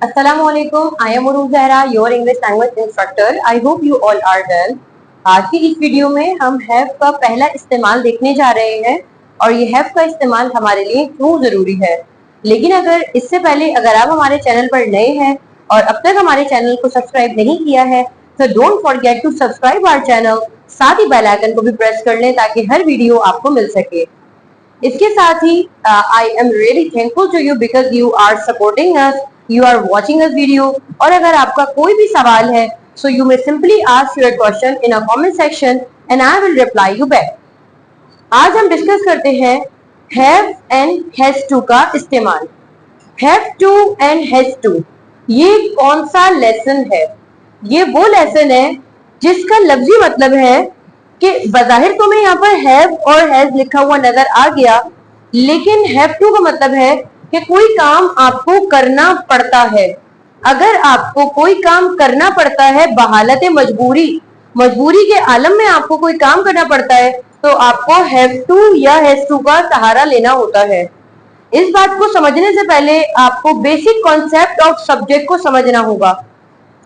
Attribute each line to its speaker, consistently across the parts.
Speaker 1: Assalamualaikum. I am Uruj Zahra, your English language instructor. I hope you all are well. आज की इस video में हम have का पहला इस्तेमाल देखने जा रहे हैं और ये हैव का इस्तेमाल हमारे लिए क्यों जरूरी है। लेकिन अगर आप हमारे चैनल पर नए हैं और अब तक हमारे चैनल को सब्सक्राइब नहीं किया है तो don't forget to subscribe our channel, साथ ही बेल आइकन को भी प्रेस कर लें ताकि हर वीडियो आपको मिल सके। इसके साथ ही I am really thankful to you because you are supporting us, you are watching us video. और अगर आपका कोई भी सवाल है so you may simply ask your question in a comment section and I will reply you back. आज हम discuss करते हैं हैव एंड हैज टू का इस्तेमाल। Have to and has to ये कौन सा लेसन है? ये वो लेसन है जिसका लफ्जी मतलब है कि बज़ाहिर तुम्हें यहाँ पर हैव और हैज लिखा हुआ नजर आ गया, लेकिन हैव टू का मतलब है कि कोई काम आपको करना पड़ता है। अगर आपको कोई काम करना पड़ता है बहालत मजबूरी के आलम में आपको कोई काम करना पड़ता है तो आपको हैव टू या हैज टू का सहारा लेना होता है। इस बात को समझने से पहले आपको बेसिक कॉन्सेप्ट ऑफ सब्जेक्ट को समझना होगा।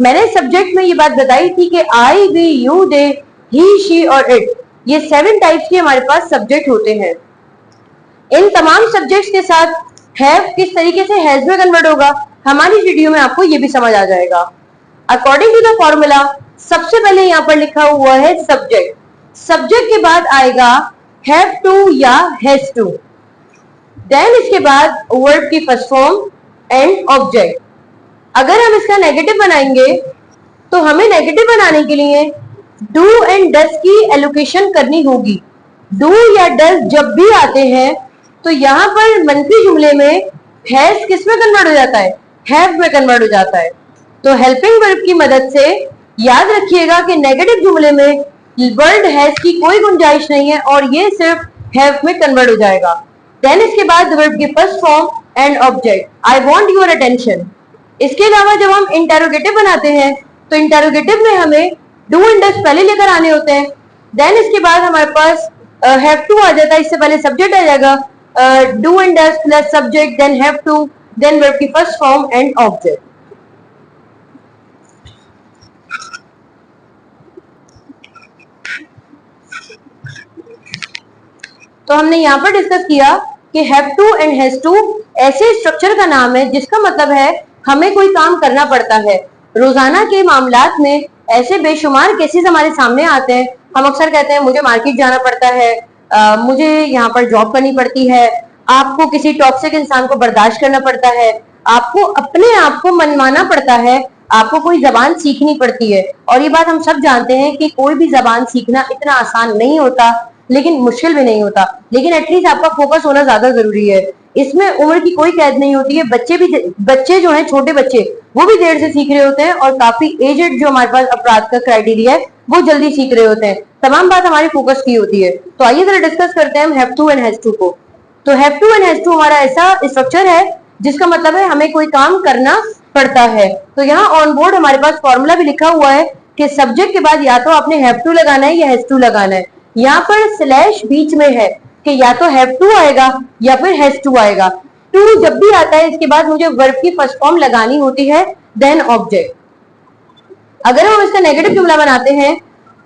Speaker 1: मैंने सब्जेक्ट में ये बात बताई थी कि I, we, you, they, he, she और इट, ये 7 टाइप्स के हमारे पास सब्जेक्ट होते हैं। इन तमाम सब्जेक्ट्स के साथ हैव किस तरीके से हैज में कन्वर्ट होगा हमारी वीडियो में आपको ये भी समझ आ जाएगा। अकॉर्डिंग टू द फॉर्मूला सबसे पहले यहाँ पर लिखा हुआ है सब्जेक्ट, सब्जेक्ट के बाद आएगा हैव टू या हैज टू, देन इसके बाद वर्ब की फर्स्ट फॉर्म एंड ऑब्जेक्ट। अगर हम इसका नेगेटिव बनाएंगे तो हमें नेगेटिव बनाने के लिए डू एंड डस की एलोकेशन करनी होगी। डू या डस जब भी आते हैं तो यहाँ पर मनफी जुमले में हैज किस में कन्वर्ट हो जाता है? हैव में कन्वर्ट हो जाता है। तो हेल्पिंग वर्ब की मदद से याद रखिएगा कि नेगेटिव जुमले में वर्ड हैज की कोई गुंजाइश नहीं है और ये सिर्फ हैव में कन्वर्ट हो जाएगा। देन इसके बाद वर्ब की first form and object. I want your attention. इसके अलावा जब हम इंटरोगेटिव बनाते हैं तो इंटरोगेटिव में हमें डू एंड डस पहले लेकर आने होते हैं। देन इसके बाद हमारे पास हैव टू आ जाता है, इससे पहले सब्जेक्ट आ जाएगा, do and does plus subject, then have to, then verb की फर्स्ट फॉर्म एंड ऑब्जेक्ट। तो हमने यहाँ पर डिस्कस किया कि have to and has to ऐसे स्ट्रक्चर का नाम है जिसका मतलब है हमें कोई काम करना पड़ता है। रोजाना के मामलात में ऐसे बेशुमार केसेस हमारे सामने आते हैं। हम अक्सर कहते हैं मुझे मार्केट जाना पड़ता है, मुझे यहाँ पर जॉब करनी पड़ती है, आपको किसी टॉक्सिक इंसान को बर्दाश्त करना पड़ता है, आपको अपने आप को मनवाना पड़ता है, आपको कोई जबान सीखनी पड़ती है। और ये बात हम सब जानते हैं कि कोई भी जबान सीखना इतना आसान नहीं होता, लेकिन मुश्किल भी नहीं होता, लेकिन एटलीस्ट आपका फोकस होना ज्यादा जरूरी है। इसमें उम्र की कोई कैद नहीं होती है। बच्चे जो हैं, छोटे बच्चे, वो भी देर से सीख रहे होते हैं और काफी एजेड जो हमारे पास अपराध का क्राइटेरिया है वो जल्दी सीख रहे होते हैं। तमाम बात हमारी फोकस की होती है। तो आइए जरा डिस्कस करते हैं have to and has to को। तो have to and has to हमारा ऐसा स्ट्रक्चर है जिसका मतलब है हमें कोई काम करना पड़ता है। तो यहाँ ऑन बोर्ड हमारे पास फॉर्मूला भी लिखा हुआ है कि सब्जेक्ट के बाद या तो आपने हैव टू लगाना है या हैज टू लगाना है। यहाँ पर स्लैश बीच में है कि या तो हैव टू आएगा या फिर हैज टू आएगा। टू जब भी आता है इसके बाद मुझे वर्ब की फर्स्ट फॉर्म लगानी होती है, देन ऑब्जेक्ट। अगर हम इसका नेगेटिव जुमला बनाते हैं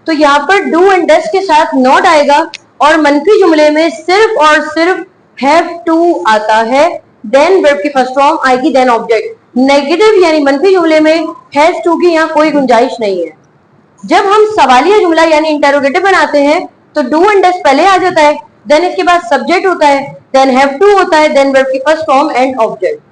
Speaker 1: तो यहाँ पर डू एंड डस के साथ नॉट आएगा और मनफी जुमले में सिर्फ और सिर्फ हैव टू आता है, देन वर्ब की फर्स्ट फॉर्म आएगी, देन ऑब्जेक्ट। नेगेटिव यानी मनफी जुमले में हैज टू की यहाँ कोई गुंजाइश नहीं है। जब हम सवालिया जुमला यानी इंटरोगेटिव बनाते हैं तो डू एंड डस पहले आ जाता है, देन इसके बाद सब्जेक्ट होता है, देन हैव टू होता है, देन वर्ब की first form and object.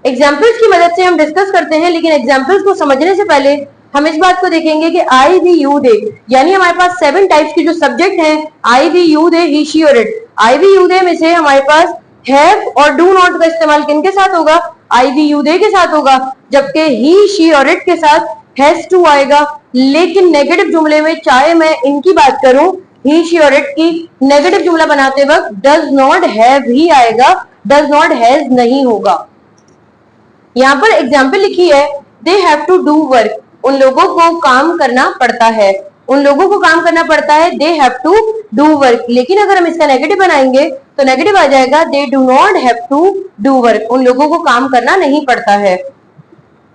Speaker 1: Examples की मदद से हम डिस्कस करते हैं, लेकिन एग्जांपल्स को समझने से पहले हम इस बात को देखेंगे कि आई, वी, यू, दे, यानी हमारे पास 7 टाइप्स के जो सब्जेक्ट हैं I, we, you, they, he, she और it. I, we, you, they में से हमारे पास हैव और डू नॉट का इस्तेमाल किन के साथ होगा? आई, वी, यू, दे के साथ होगा, जबकि ही, शी और इट के साथ हैज टू आएगा। लेकिन नेगेटिव जुमले में चाहे मैं इनकी बात करूं ही, शी और इट की, नेगेटिव जुमला बनाते वक्त डज नॉट हैव ही आएगा, डज नॉट हैज नहीं होगा। यहाँ पर एग्जाम्पल लिखी है they have to do work, उन लोगों को काम करना पड़ता है, उन लोगों को काम करना पड़ता है, they have to do work. लेकिन अगर हम इसका नेगेटिव बनाएंगे तो नेगेटिव आ जाएगा they do not have to do work, उन लोगों को काम करना नहीं पड़ता है।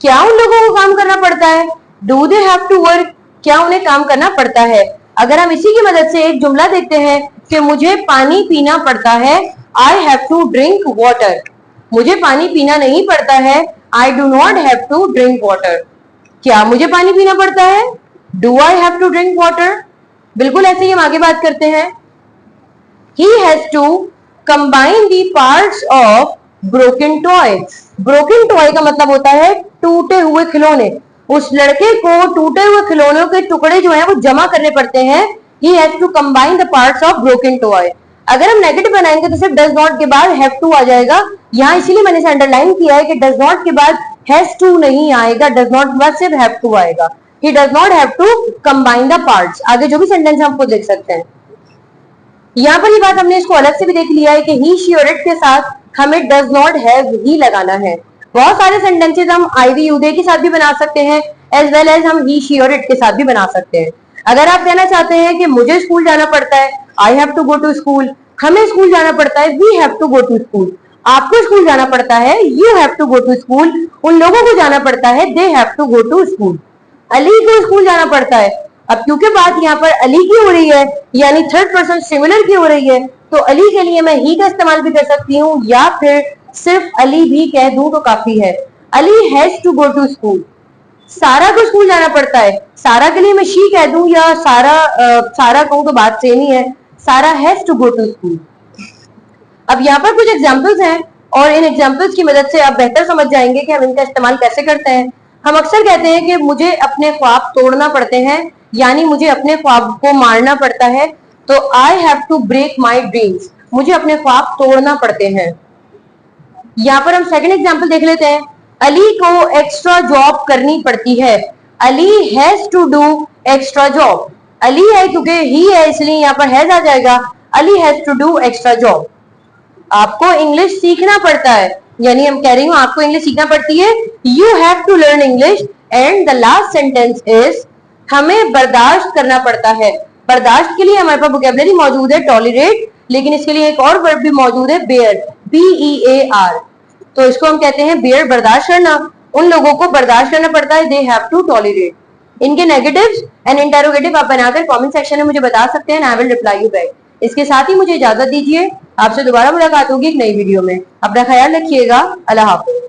Speaker 1: क्या उन लोगों को काम करना पड़ता है? Do they have to work? क्या उन्हें काम करना पड़ता है? अगर हम इसी की मदद से एक जुमला देखते हैं कि मुझे पानी पीना पड़ता है, I have to drink water. मुझे पानी पीना नहीं पड़ता है, I do not have to drink water. क्या मुझे पानी पीना पड़ता है? Do I have to drink water? बिल्कुल ऐसे ही हम आगे बात करते हैं। He has to combine the parts of broken toy. Broken toy का मतलब होता है टूटे हुए खिलौने। उस लड़के को टूटे हुए खिलौनों के टुकड़े जो हैं वो जमा करने पड़ते हैं। He has to combine the parts of broken toy. अगर हम नेगेटिव बनाएंगे तो सिर्फ डज नॉट के बाद हैव टू आ जाएगा। यहाँ इसीलिए मैंने इसे अंडरलाइन किया है कि डज नॉट के बाद हैज टू नहीं आएगा, डज नॉट के बाद सिर्फ हैव टू आएगा। He does not have to combine the parts। आगे जो भी सेंटेंस हम खुद देख सकते हैं। यहाँ पर ये बात हमने इसको अलग से भी देख लिया है कि ही शी और इट के साथ हमें डज नॉट हैव ही लगाना है। बहुत सारे सेंटेंसेस हम आई वी यू दे के साथ भी बना सकते हैं, एज वेल एज हम ही शी और इट के साथ भी बना सकते हैं। अगर आप कहना चाहते हैं कि मुझे स्कूल जाना पड़ता है, I have to go to school. हमें स्कूल जाना पड़ता है, we have to go to school. आपको स्कूल जाना पड़ता है, you have to go to school. उन लोगों को जाना पड़ता है, they have to go to school. Ali को स्कूल जाना पड़ता है। अब क्योंकि बात यहाँ पर अली की हो रही है, यानी थर्ड पर्सन सिंगुलर की हो रही है, तो अली के लिए मैं ही का इस्तेमाल भी कर सकती हूँ या फिर सिर्फ अली भी कह दूं तो काफी है। Ali has to go to school. Sara को स्कूल जाना पड़ता है, सारा के लिए मैं शी कह दूं या सारा कहूं तो बात सेम ही है। Sara has to go to school. अब यहाँ पर कुछ एग्जाम्पल्स हैं और इन एग्जाम्पल्स की मदद से आप बेहतर समझ जाएंगे कि हम इनका इस्तेमाल कैसे करते हैं। हम अक्सर कहते हैं कि मुझे अपने ख्वाब तोड़ना पड़ते हैं, यानी मुझे अपने ख्वाब को मारना पड़ता है। तो I have to break my dreams. मुझे अपने ख्वाब तोड़ना पड़ते हैं। यहाँ पर हम सेकंड एग्जांपल देख लेते हैं। अली को एक्स्ट्रा जॉब करनी पड़ती है। Ali has to do extra job. Ali है क्योंकि ही है इसलिए यहाँ पर हैज आ जाएगा। Ali has to do extra job. आपको इंग्लिश सीखना पड़ता है, यानी हम कह रही हूँ आपको इंग्लिश सीखना पड़ती है। You have to learn English. And the last sentence is हमें बर्दाश्त करना पड़ता है। बर्दाश्त के लिए हमारे पास वोकैबुलरी मौजूद है टॉलरेट, लेकिन इसके लिए एक और वर्ब भी मौजूद है बेयर, BEAR। तो इसको हम कहते हैं बेयर, बर्दाश्त करना। उन लोगों को बर्दाश्त करना पड़ता है, दे हैव टू टॉलरेट। इनके नेगेटिव्स एंड इंटेरोगेटिव आप बनाकर कमेंट सेक्शन में मुझे बता सकते हैं, आई विल रिप्लाई यू बैक। इसके साथ ही मुझे इजाजत दीजिए, आपसे दोबारा मुलाकात होगी एक नई वीडियो में। अपना ख्याल रखिएगा। अल्लाह हाफिज।